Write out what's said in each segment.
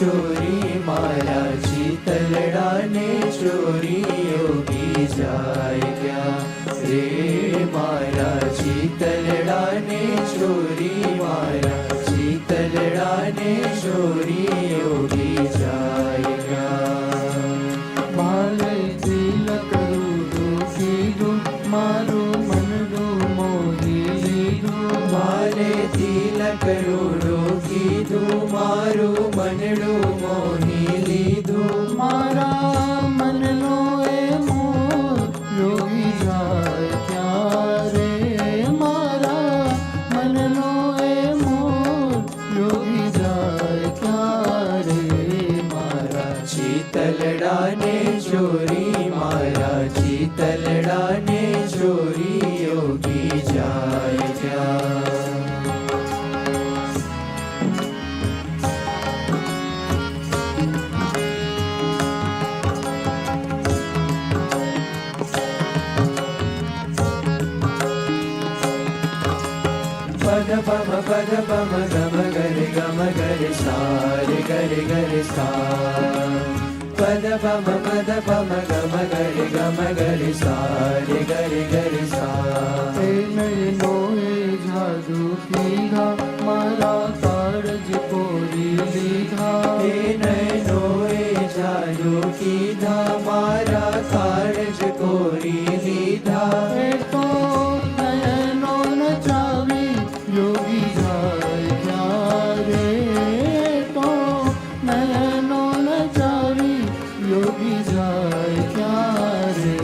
ચોરી મારા ચિતલડાને ચોરી યોગી જાય ક્યાં રે મારા ચિતલડાને ચોરી મારા ચિતલડાને ચોરી યોગી જાય ક્યાં મારે તિલક રૂડું કીધું મારું મનડું મોહી લીધું મારે તિલક રૂડું કીધું મારું મનડું મોહી લીધું મારા મનનો એ મોહ યોગી જાય ક્યાં રે મારા મનનો એ મોહ યોગી જાય ક્યાં રે મારા ચિતલડાને ચોરી મારા ચિતલડાને ચોરી યોગી જાય ક્યાં પદ પમ ગમ ગરે સા રે ગરે સા પદ પમ ગમ ગરે સા રે ગરે સા એ નયનો એ જાદુ કીધા મારા કાળજ કોરી લીધા હે નયનો એ જાદુ કીધા મારા કાળજ કોરી લીધા એ તો નયનો નચાવી યોગી જાય ક્યાં રે તો નયનો નચાવી યોગી જાય ક્યાં રે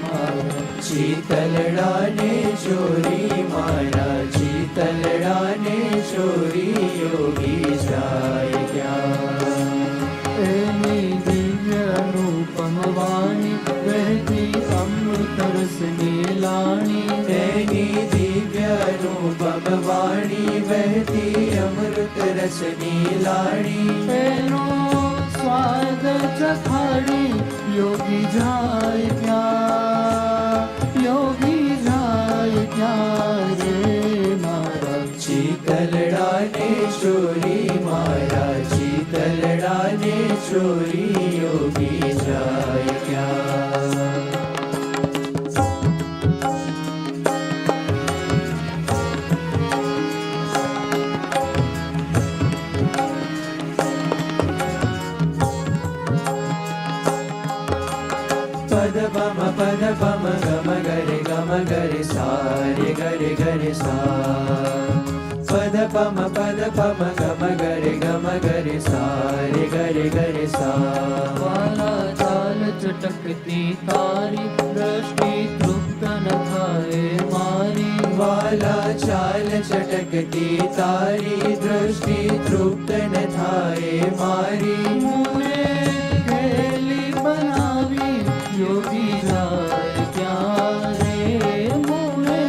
મારા ચિતલડાને ચોરી મારા ચિતલડાને ચોરી યોગી જાય ક્યાં એની દિવ્ય અનુપમ વાણી વહેતી અમૃત રસની લાણી એની દિવ્ય અનુપમ વાણી વહેતી અમૃત રસની લાણી એનો સ્વાદ ચખાડી યોગી જાય ક્યાં યોગી જાય ક્યાં રે મારા ચિતલડાને ચોરી મારા ચિતલડાને ચોરી યોગી જાય ક્યાં પદ પમ ગમ ગરે સા રે ગરે સા પદ પમ ગમ ગરે સા રે ગરે સા વાલા ચાલ ચટકતી તારી દ્રષ્ટિ તૃપ્ત ન થાય મારી વાલા ચાલ ચટકતી તારી દૃષ્ટિ તૃપ્ત ન થાય મારી મુને ઘેલી બનાવી યોગી જાય ક્યાં રે મુને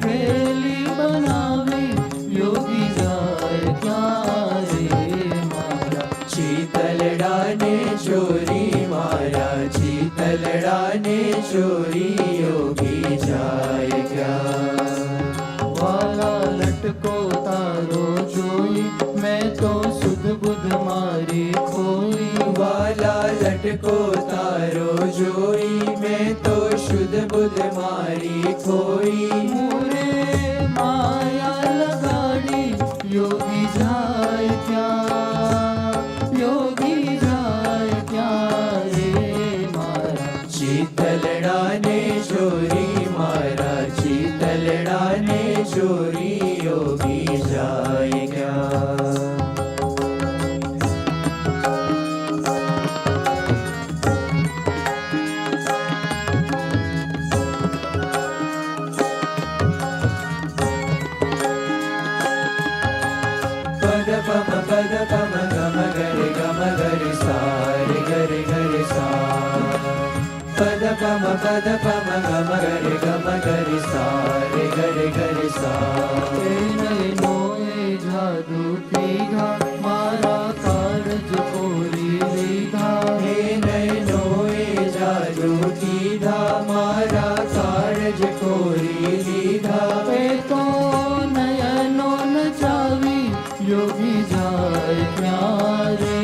ઘેલી બનાવી યોગી જાય ક્યાં રે મારા ચિતલડાને ચોરી મારા ચિતલડાને ચોરી યોગી જાય ક્યાં વાલા લટકો તારો જોઈ મેં તો સુધ બુધ મારી ખોઈ વાલા લટકો તારો જોઈ મેં તો શુદ્ધ બુદ્ધ મારી ખોઈ મુરે માયા લગાડી યોગી જાય ક્યાં યોગી જાય ક્યાં રે મારા ચિતલડાને ચોરી મારા ચિતલડાને ચોરી યોગી જાય ક્યાં પદ પમ ગમ ગરે સા રે ગરે સા પદ પમ ગમ ગરે સા રે ગરે સા એ નયનો એ જાદુ કીધા મારા કાળજ કોરી લીધા હે નયનો એ જાદુ કીધા મારા કાળજ કોરી લીધા એ તો નયનો નચાવી યોગી જાય ક્યાં રે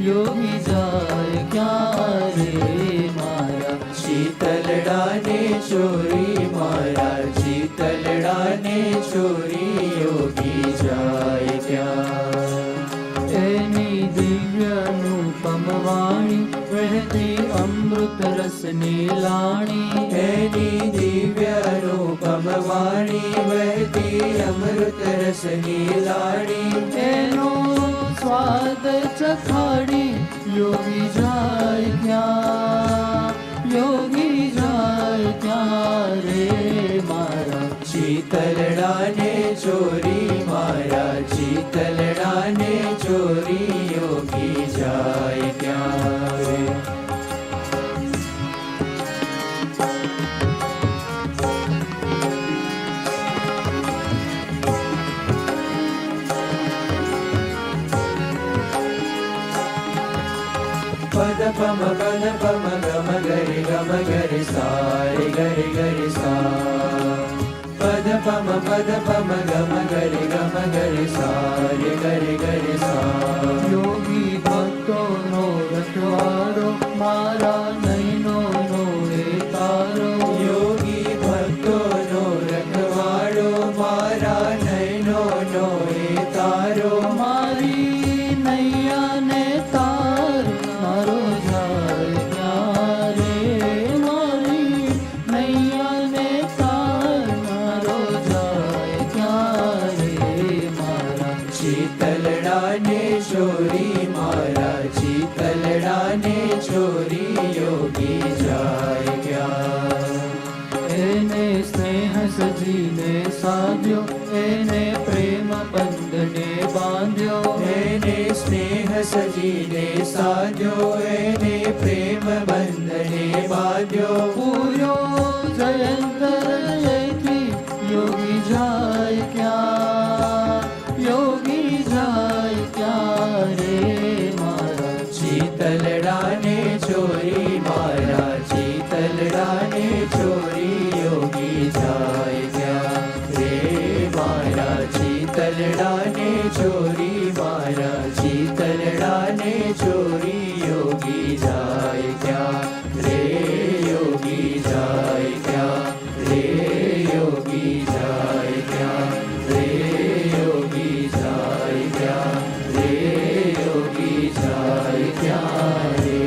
યોગી જાય ક્યાં રે મારા શીતલડાને ચોરી મારા શીતલડાને ચોરી યોગી જાય ક્યાં એની દિવ્ય અનુપમ વાણી વહેતી અમૃત રસની લાણી એની દિવ્ય રૂપમ વાણી વહેતી અમૃત રસની લાણી એનો સ્વાદ ચખાડી યોગી જાય ક્યાં યોગી જાય ક્યાં રે મારા શીતલડાને ચોરી મારા શીતલડાને ચોરી યોગી જાય ક્યાં પદ પમ ગમ ગરે સારે ગરે સા પદ પમ ગમ ગરે સારે ગરે સા યોગી ભક્તોનો રખવાડો મારા નયનોનો એ તારો યોગી ભક્તોનો રખવાડો મારા નયનોનો એ તારો મારી નૈયાને તાર મારો જાય ક્યાં રે મારી નૈયાને તાર મારો જાય ક્યાં રે મારા શીતલડાને ચોરી મારા શીતલડાને ચોરી યોગી જાય ક્યાં એને સ્નેહ સજીને સાધ્યો એને પ્રેમ બંધને બાંધ્યો એને સ્નેહ સજીને સાધ્યો એને પ્રેમ બંધને બાંધ્યો પૂર્યો જયંતરથી યોગી જાય ક્યાં યોગી જાય ક્યાં રે મારા શીતલડાને ચોરી મારા શીતલડાને ચોરી યોગી જાય ક્યાં રે મારા શીતલડાને ચોરી મારા શીતલડાને ચોરી યોગી જાય ક્યાં રે યોગી જાય ક્યાં રે યોગી જાય ક્યાં રે યોગી જાય ક્યાં રે યોગી જાય ક્યાં રે